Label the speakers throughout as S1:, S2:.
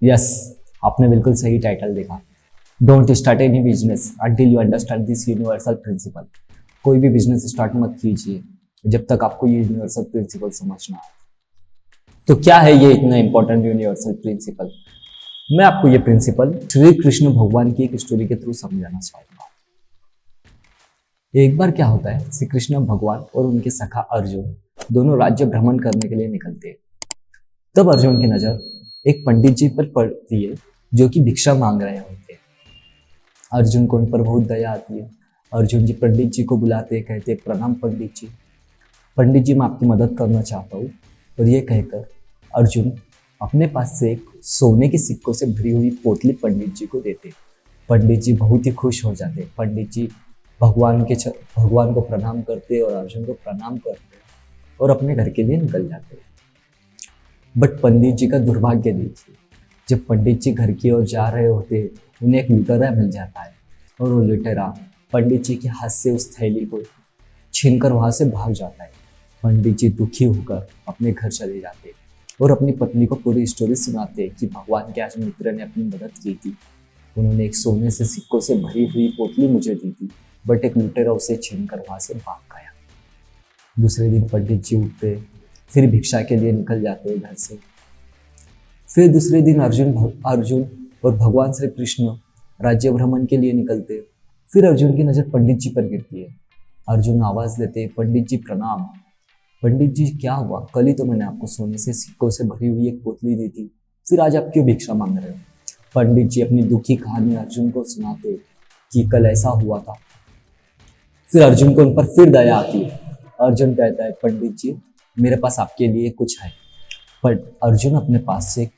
S1: Yes, आपने बिल्कुल सही टाइटल देखा। Don't start any business until you understand this universal principle. कोई भी बिजनेस स्टार्ट मत कीजिए जब तक आपको ये यूनिवर्सल प्रिंसिपल समझना है। तो क्या है ये इतना इंपॉर्टेंट यूनिवर्सल प्रिंसिपल? मैं आपको ये प्रिंसिपल श्री कृष्ण भगवान की एक स्टोरी के थ्रू समझाना चाहूंगा। एक बार क्या होता है, श्री कृष्ण भगवान और उनके सखा अर्जुन दोनों राज्य भ्रमण करने के लिए निकलते हैं। तब अर्जुन की नजर एक पंडित जी पर पड़ती है जो कि भिक्षा मांग रहे होते हैं। अर्जुन को उन पर बहुत दया आती है। अर्जुन जी पंडित जी को बुलाते, कहते प्रणाम पंडित जी। पंडित जी, मैं आपकी मदद करना चाहता हूँ। और ये कहकर अर्जुन अपने पास से एक सोने के सिक्कों से भरी हुई पोटली पंडित जी को देते। पंडित जी बहुत ही खुश हो जाते। पंडित जी भगवान को प्रणाम करते और अर्जुन को प्रणाम करते और अपने घर के लिए निकल जाते। बट पंडित जी का दुर्भाग्य देखिए, जब पंडित जी घर की ओर जा रहे होते उन्हें एक लुटेरा मिल जाता है और वो लुटेरा पंडित जी के हाथ से उस थैली को छीनकर वहां से भाग जाता है। पंडित जी दुखी होकर अपने घर चले जाते और अपनी पत्नी को पूरी स्टोरी सुनाते कि भगवान के आज मित्र ने अपनी मदद की थी। उन्होंने एक सोने से सिक्कों से भरी हुई पोटली मुझे दी थी, बट एक लुटेरा उसे छीनकर वहां से भाग गया। दूसरे दिन पंडित जी उठते, फिर भिक्षा के लिए निकल जाते घर से। फिर दूसरे दिन अर्जुन और भगवान श्री कृष्ण राज्य भ्रमण के लिए निकलते। फिर अर्जुन की नजर पंडित जी पर गिरती है। अर्जुन आवाज देते, पंडित जी प्रणाम। पंडित जी, क्या हुआ? कल ही तो मैंने आपको सोने से सिक्कों से भरी हुई एक पोटली दी थी, फिर आज आप क्यों भिक्षा मांग रहे हो? पंडित जी अपनी दुखी कहानी अर्जुन को सुनाते कि कल ऐसा हुआ था। फिर अर्जुन को उन पर फिर दया आती है। अर्जुन कहता है, पंडित जी मेरे पास आपके लिए कुछ है। पर अर्जुन अपने पास से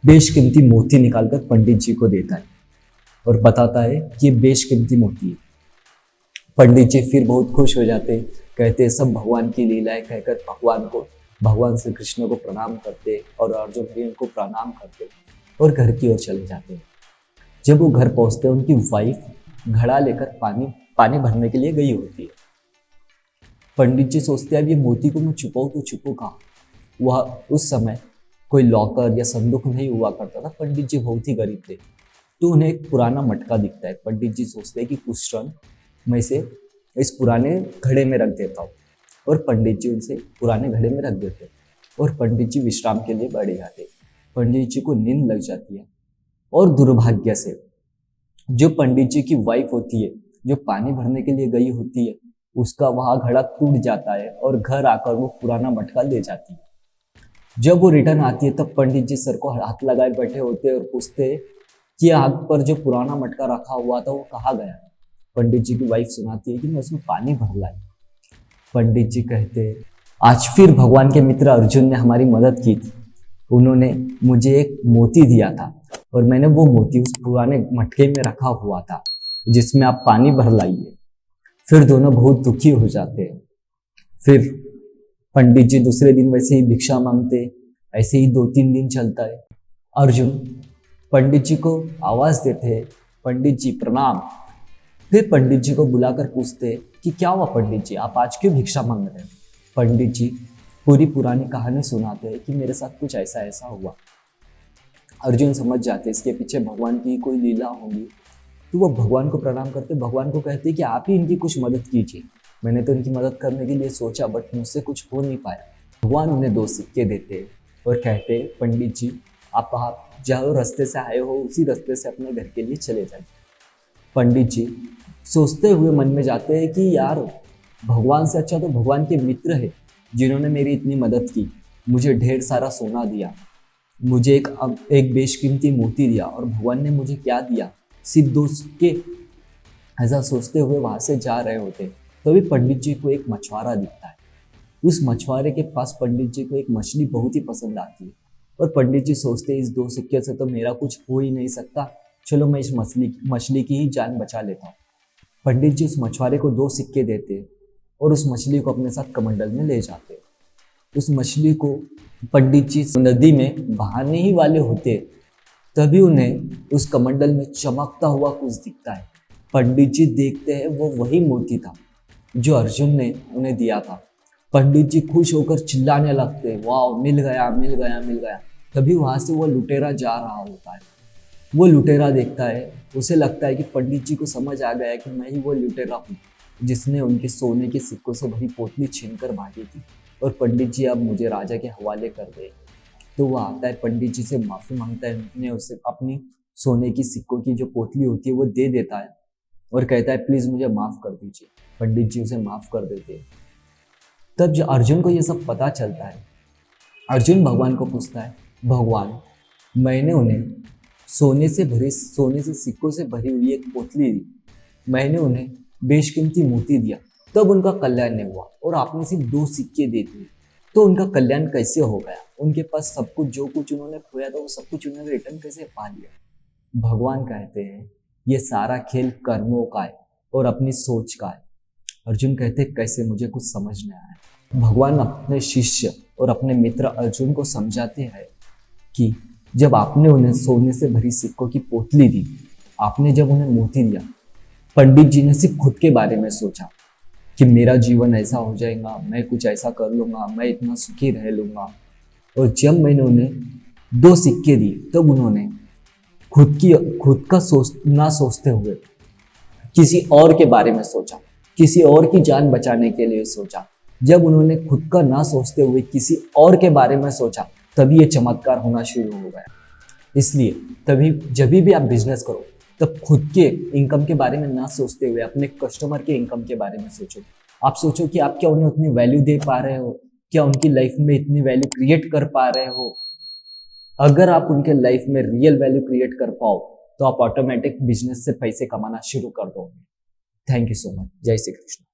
S1: बेशकीमती मोती निकालकर पंडित जी को देता है और बताता है कि ये बेशकीमती मोती है। पंडित जी फिर बहुत खुश हो जाते, कहते सब भगवान की लीला है कहकर भगवान श्री कृष्ण को प्रणाम करते और अर्जुन भी उनको प्रणाम करते और घर की ओर चले जाते। जब वो घर पहुंचते उनकी वाइफ घड़ा लेकर पानी भरने के लिए गई होती है। पंडित जी सोचते हैं अब ये मोती को मैं छुपाऊं तो छुपू कहाँ? वह उस समय कोई लॉकर या संदूक नहीं हुआ करता था। पंडित जी बहुत ही गरीब थे, तो उन्हें एक पुराना मटका दिखता है। पंडित जी सोचते हैं कि कुछ क्षण मैं इसे इस पुराने घड़े में रख देता हूँ, और पंडित जी उनसे पुराने घड़े में रख देते और पंडित जी विश्राम के लिए बैठ जाते। पंडित जी को नींद लग जाती है और दुर्भाग्य से जो पंडित जी की वाइफ होती है, जो पानी भरने के लिए गई होती है, उसका वहां घड़ा टूट जाता है और घर आकर वो पुराना मटका ले जाती है। जब वो रिटर्न आती है तब पंडित जी सर को हाथ लगाए बैठे होते हैं और पूछते कि आग पर जो पुराना मटका रखा हुआ था वो कहाँ गया? पंडित जी की वाइफ सुनाती है कि मैं उसमें पानी भर लाई। पंडित जी कहते, आज फिर भगवान के मित्र अर्जुन ने हमारी मदद की थी। उन्होंने मुझे एक मोती दिया था और मैंने वो मोती उस पुराने मटके में रखा हुआ था जिसमें आप पानी भर लाइए। फिर दोनों बहुत दुखी हो जाते हैं। फिर पंडित जी दूसरे दिन वैसे ही भिक्षा मांगते। ऐसे ही 2-3 दिन चलता है। अर्जुन पंडित जी को आवाज देते, पंडित जी प्रणाम। फिर पंडित जी को बुलाकर पूछते कि क्या हुआ पंडित जी, आप आज क्यों भिक्षा मांग रहे हैं? पंडित जी पूरी पुरानी कहानी सुनाते हैं कि मेरे साथ कुछ ऐसा ऐसा हुआ। अर्जुन समझ जाते इसके पीछे भगवान की कोई लीला होगी, तो वो भगवान को प्रणाम करते, भगवान को कहते कि आप ही इनकी कुछ मदद कीजिए। मैंने तो इनकी मदद करने के लिए सोचा बट मुझसे कुछ हो नहीं पाया। भगवान उन्हें 2 सिक्के देते और कहते, पंडित जी आप जो रास्ते से आए हो उसी रास्ते से अपने घर के लिए चले जाइए। पंडित जी सोचते हुए मन में जाते हैं कि यार भगवान से अच्छा तो भगवान के मित्र है जिन्होंने मेरी इतनी मदद की, मुझे ढेर सारा सोना दिया, मुझे एक बेशकीमती मोती दिया, और भगवान ने मुझे क्या दिया, सिर्फ 2 सिक्के। ऐसा सोचते हुए वहां से जा रहे होते तभी पंडित जी को एक मछुआरा दिखता है। उस मछुआरे के पास पंडित जी को एक मछली बहुत ही पसंद आती है और पंडित जी सोचते इस 2 सिक्के से तो मेरा कुछ हो ही नहीं सकता, चलो मैं इस मछली की ही जान बचा लेता हूँ। पंडित जी उस मछुआरे को 2 सिक्के देते और उस मछली को अपने साथ कमंडल में ले जाते। उस मछली को पंडित जी नदी में बहाने ही वाले होते तभी उन्हें उस कमंडल में चमकता हुआ कुछ दिखता है। पंडित जी देखते हैं वो वही मोती था जो अर्जुन ने उन्हें दिया था। पंडित जी खुश होकर चिल्लाने लगते, वाह मिल गया मिल गया मिल गया। तभी वहां से वो लुटेरा जा रहा होता है। वो लुटेरा देखता है, उसे लगता है कि पंडित जी को समझ आ गया है कि मैं ही वो लुटेरा हूँ जिसने उनके सोने के सिक्कों से भरी पोतली छीनकर भागी थी, और पंडित जी अब मुझे राजा के हवाले कर दे। तो वो आता है, पंडित जी से माफी मांगता है, उन्हें उसे अपनी सोने की सिक्कों की जो पोतली होती है वो दे देता है और कहता है प्लीज मुझे माफ कर दीजिए। पंडित जी उसे माफ कर देते हैं। तब जो अर्जुन को ये सब पता चलता है, अर्जुन भगवान को पूछता है, भगवान मैंने उन्हें सोने से सिक्कों से भरी हुई एक पोतली दी, मैंने उन्हें बेशकीमती मोती दिया, तब उनका कल्याण नहीं हुआ और आपने सिर्फ 2 सिक्के दे दिए, तो उनका कल्याण कैसे हो गया? उनके पास सब कुछ, जो कुछ उन्होंने खोया था वो सब कुछ उन्होंने रिटर्न कैसे पा लिया? भगवान कहते हैं ये सारा खेल कर्मों का है और अपनी सोच का है। अर्जुन कहते कैसे, मुझे कुछ समझ नहीं आया। भगवान अपने शिष्य और अपने मित्र अर्जुन को समझाते हैं कि जब आपने उन्हें सोने से भरी सिक्कों की पोतली दी, आपने जब उन्हें मोती दिया, पंडित जी ने सिर्फ खुद के बारे में सोचा कि मेरा जीवन ऐसा हो जाएगा, मैं कुछ ऐसा कर लूंगा, मैं इतना सुखी रह लूंगा। और जब मैंने उन्हें 2 सिक्के दिए, तब उन्होंने खुद का ना सोचते हुए किसी और के बारे में सोचा, किसी और की जान बचाने के लिए सोचा। जब उन्होंने खुद का ना सोचते हुए किसी और के बारे में सोचा, तभी ये चमत्कार होना शुरू हो गया। इसलिए तभी जब भी आप बिजनेस करो, तब खुद के इनकम के बारे में ना सोचते हुए अपने कस्टमर के इनकम के बारे में सोचो। आप सोचो कि आप क्या उन्हें उतनी वैल्यू दे पा रहे हो, क्या उनकी लाइफ में इतनी वैल्यू क्रिएट कर पा रहे हो। अगर आप उनके लाइफ में रियल वैल्यू क्रिएट कर पाओ, तो आप ऑटोमेटिक बिजनेस से पैसे कमाना शुरू कर दोगे। Thank you so much. जय श्री कृष्ण।